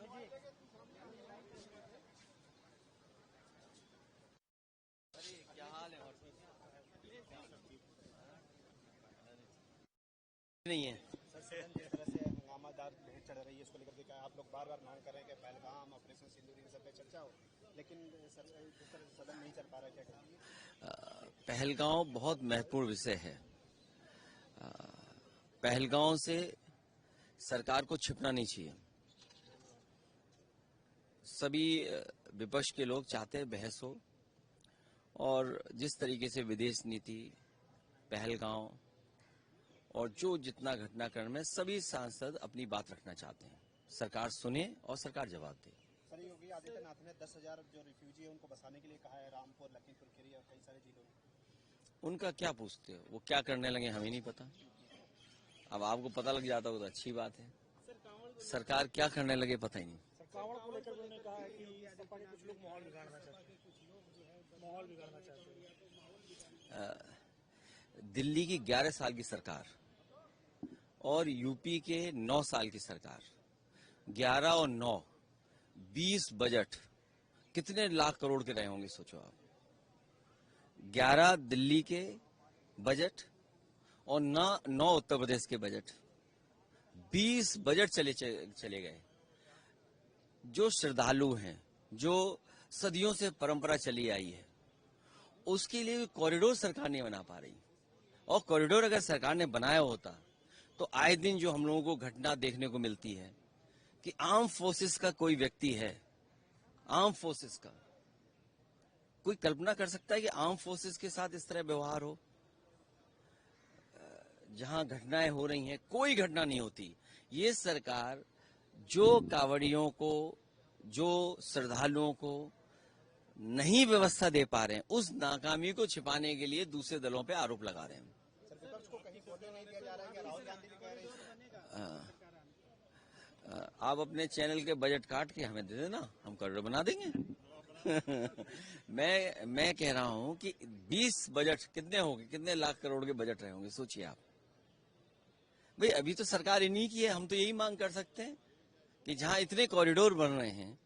क्या हाल है? नहीं है सर, जिस तरह से हंगामादार भेंट चढ़ रही है, इसको लेकर के क्या आप लोग बार बार मांग कर रहे हैं कि पहलगाम, ऑपरेशन सिंदूर, इन सब पे चर्चा हो, लेकिन सर जिस तरह से सदन नहीं चल पा रहा है, क्या करेंगे? पहलगांव बहुत महत्वपूर्ण विषय है। पहलगांव से सरकार को छिपना नहीं चाहिए। सभी विपक्ष के लोग चाहते हैं बहस हो, और जिस तरीके से विदेश नीति, पहलगांव और जो जितना घटनाक्रम है, सभी सांसद अपनी बात रखना चाहते हैं। सरकार सुने और सरकार जवाब दे। सर, योगी आदित्यनाथ ने 10,000 जो रिफ्यूजी है उनको बसाने के लिए कहा है, रामपुर, लखीमपुर खीरी और कई सारे जिलों में। उनका क्या पूछते हो? वो क्या करने लगे हमें नहीं पता। अब आपको पता लग जाता हो तो अच्छी बात है। सरकार क्या करने लगे पता ही नहीं। कांवड़ को लेकर उन्होंने कहा है कि सपा के कुछ लोग माहौल बिगाड़ना चाहते हैं। दिल्ली की 11 साल की सरकार और यूपी के 9 साल की सरकार, 11 और 9, 20 बजट कितने लाख करोड़ के रहे होंगे, सोचो आप। 11 दिल्ली के बजट और 9 उत्तर प्रदेश के बजट, 20 बजट चले गए। जो श्रद्धालु हैं, जो सदियों से परंपरा चली आई है, उसके लिए कॉरिडोर सरकार नहीं बना पा रही। और कॉरिडोर अगर सरकार ने बनाया होता तो आए दिन जो हम लोगों को घटना देखने को मिलती है कि आर्म फोर्सेस का कोई व्यक्ति है, आर्म फोर्सेस का कोई कल्पना कर सकता है कि आर्म फोर्सेस के साथ इस तरह व्यवहार हो? जहां घटनाएं हो रही हैं, कोई घटना नहीं होती। ये सरकार जो कांवड़ियों को, जो श्रद्धालुओं को नहीं व्यवस्था दे पा रहे हैं, उस नाकामी को छिपाने के लिए दूसरे दलों पे आरोप लगा रहे हैं। सर, विपक्ष को कहीं वोटे नहीं दिया जा रहा है, क्या राहुल गांधी भी कह रहे हैं? आप अपने चैनल के बजट काट के हमें दे देना, हम करोड़ बना देंगे। मैं कह रहा हूं कि 20 बजट कितने होंगे, कितने लाख करोड़ के बजट रहे होंगे, सोचिए आप। भाई अभी तो सरकार इन्हीं की है, हम तो यही मांग कर सकते हैं कि जहां इतने कॉरिडोर बन रहे हैं,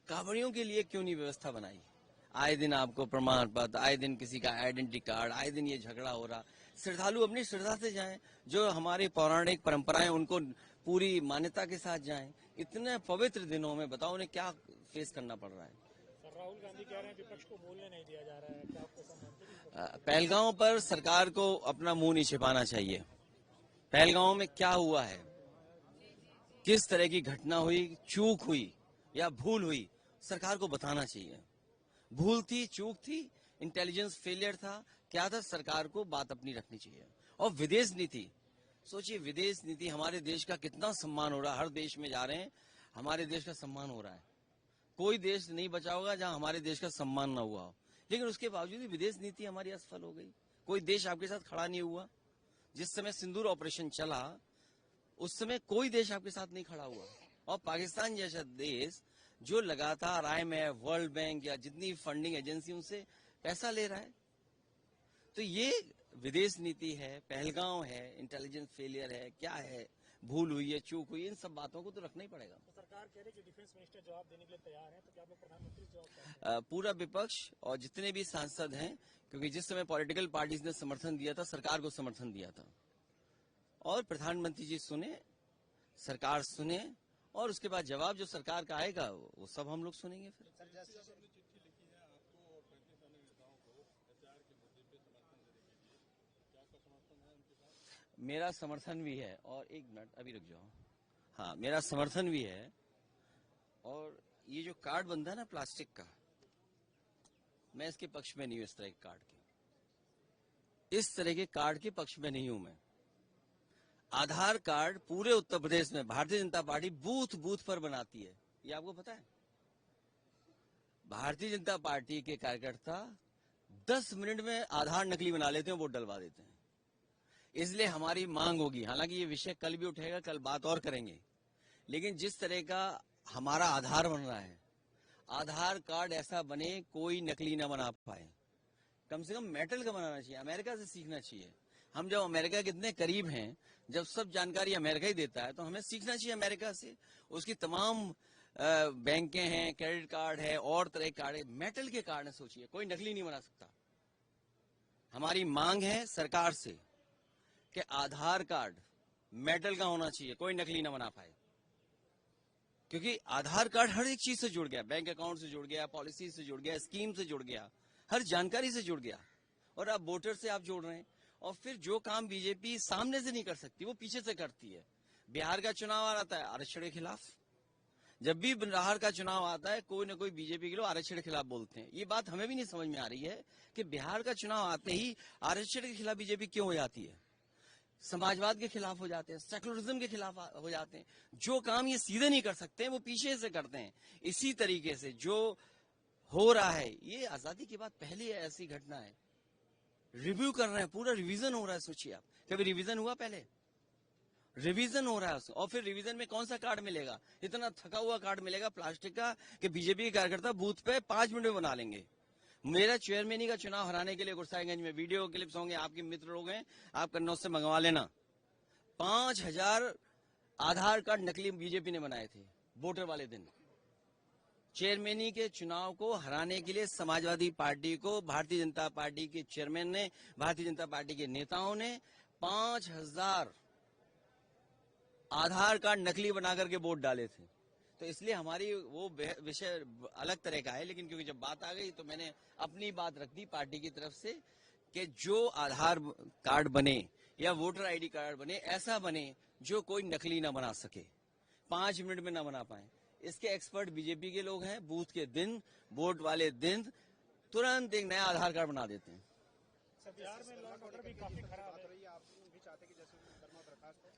कांवड़ियों के लिए क्यों नहीं व्यवस्था बनाई? आए दिन आपको प्रमाण पत्र, आए दिन किसी का आइडेंटिटी कार्ड, आए दिन ये झगड़ा हो रहा। श्रद्धालु अपनी श्रद्धा से जाएं, जो हमारी पौराणिक परंपराएं उनको पूरी मान्यता के साथ जाएं। इतने पवित्र दिनों में बताओ उन्हें क्या फेस करना पड़ रहा है। सर, राहुल गांधी कह रहे हैं विपक्ष को बोलने नहीं दिया जा रहा है, क्या आपको समझते? पहलगांव पर सरकार को अपना मुंह नहीं छिपाना चाहिए। पहलगांव में क्या हुआ है, किस तरह की घटना हुई, चूक हुई या भूल हुई, सरकार को बताना चाहिए। भूल थी, चूक थी, इंटेलिजेंस फेलियर था, क्या था, सरकार को बात अपनी रखनी चाहिए। और विदेश नीति, सोचिए विदेश नीति, हमारे देश का कितना सम्मान हो रहा है। हर देश में जा रहे हैं, हमारे देश का सम्मान हो रहा है। कोई देश नहीं बचा होगा जहां हमारे देश का सम्मान ना हुआ हो, लेकिन उसके बावजूद विदेश नीति हमारी असफल हो गई। कोई देश आपके साथ खड़ा नहीं हुआ। जिस समय सिंदूर ऑपरेशन चला, उस समय कोई देश आपके साथ नहीं खड़ा हुआ। और पाकिस्तान जैसा देश जो लगातार IMF, वर्ल्ड बैंक या जितनी फंडिंग एजेंसी उनसे पैसा ले रहा है। तो ये विदेश नीति है, पहलगांव है, इंटेलिजेंस फेलियर है, क्या है, भूल हुई है, चूक हुई, इन सब बातों को तो रखना ही पड़ेगा। तो सरकार कह रही है कि डिफेंस मिनिस्टर जवाब देने के लिए तैयार है, तो क्या आप लोग प्रधानमंत्री से जवाब चाहते हैं? पूरा विपक्ष और जितने भी सांसद हैं, क्योंकि जिस समय पॉलिटिकल पार्टीज ने समर्थन दिया था, सरकार को समर्थन दिया था, और प्रधानमंत्री जी सुने, सरकार सुने, और उसके बाद जवाब जो सरकार का आएगा वो सब हम लोग सुनेंगे। फिर मेरा समर्थन भी है, और एक मिनट अभी रुक जाओ। हाँ, मेरा समर्थन भी है। और ये जो कार्ड बनता है ना प्लास्टिक का, मैं इसके पक्ष में नहीं हूं। इस तरह के कार्ड के, इस तरह के कार्ड के पक्ष में नहीं हूं मैं। आधार कार्ड पूरे उत्तर प्रदेश में Bharatiya Janata party booth booth पर बनाती है, ये आपको पता है। भारतीय जनता पार्टी के कार्यकर्ता 10 मिनट में आधार नकली बना लेते हैं, वोट डलवा देते हैं। इसलिए हमारी मांग होगी, हालांकि ये विषय कल भी उठेगा, कल बात और करेंगे, लेकिन जिस तरह का हमारा आधार बन रहा है, आधार कार्ड ऐसा बने कोई नकली ना बना पाए। कम से कम मेटल का बनाना चाहिए, अमेरिका से सीखना चाहिए। हम जब अमेरिका के इतने करीब हैं, जब सब जानकारी अमेरिका ही देता है, तो हमें सीखना चाहिए अमेरिका से। उसकी तमाम बैंकें हैं, क्रेडिट कार्ड है, और तरह के कार्ड है, मेटल के कार्ड है। सोचिए, कोई नकली नहीं बना सकता। हमारी मांग है सरकार से कि आधार कार्ड मेटल का होना चाहिए, कोई नकली ना बना पाए, क्योंकि आधार कार्ड हर एक चीज से जुड़ गया, बैंक अकाउंट से जुड़ गया, पॉलिसी से जुड़ गया, स्कीम से जुड़ गया, हर जानकारी से जुड़ गया। और अब वोटर से आप जोड़ रहे हैं, और फिर जो काम बीजेपी सामने से नहीं कर सकती वो पीछे से करती है। बिहार का चुनाव आ रहा है आरक्षण के खिलाफ, जब भी बिहार का चुनाव आता है कोई ना कोई बीजेपी के लोग आरक्षण के खिलाफ बोलते हैं। ये बात हमें भी नहीं समझ में आ रही है कि बिहार का चुनाव आते ही आरक्षण के खिलाफ बीजेपी क्यों हो जाती है, समाजवाद के खिलाफ हो जाते हैं, सेकुलरिज्म के खिलाफ हो जाते हैं। जो काम ये सीधे नहीं कर सकते हैं वो पीछे से करते हैं। इसी तरीके से जो हो रहा है, ये आजादी के बाद पहली ऐसी घटना है। रिव्यू कर रहे हैं, पूरा रिवीजन हो रहा है। सोचिए आप, कभी रिवीजन हुआ पहले? रिवीजन हो रहा है उसका, और फिर रिवीजन में कौन सा कार्ड मिलेगा? इतना थका हुआ कार्ड मिलेगा प्लास्टिक का कि बीजेपी के कार्यकर्ता बूथ पे 5 मिनट में बना लेंगे। मेरा चेयरमैनी का चुनाव हराने के लिए गुरसाईगंज में वीडियो क्लिप्स होंगे, आपके मित्र लोग हैं, आप कन्नौज से मंगवा लेना। 5000 आधार कार्ड नकली बीजेपी ने बनाए थे वोटर वाले दिन। चेयरमैनी के चुनाव को हराने के लिए समाजवादी पार्टी को भारतीय जनता पार्टी के चेयरमैन ने, भारतीय जनता पार्टी के नेताओं ने 5000 आधार कार्ड नकली बनाकर के वोट डाले थे। तो इसलिए हमारी वो विषय अलग तरह का है, लेकिन क्योंकि जब बात आ गई तो मैंने अपनी बात रख दी पार्टी की तरफ से कि जो आधार कार्ड बने या वोटर आईडी कार्ड बने, ऐसा बने जो कोई नकली ना बना सके, 5 मिनट में ना बना पाए। इसके एक्सपर्ट बीजेपी के लोग हैं। बूथ के दिन, वोट वाले दिन तुरंत एक नया आधार कार्ड बना देते हैं। सर, बिहार में लॉ एंड ऑर्डर भी काफी खराब है।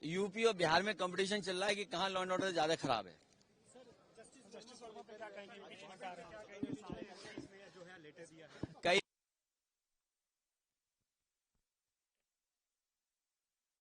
यूपी और बिहार में कंपटीशन चल रहा है कि कहाँ लॉ एंड ऑर्डर ज्यादा खराब है। जस्टिस वर्मा पे क्या कहेंगे?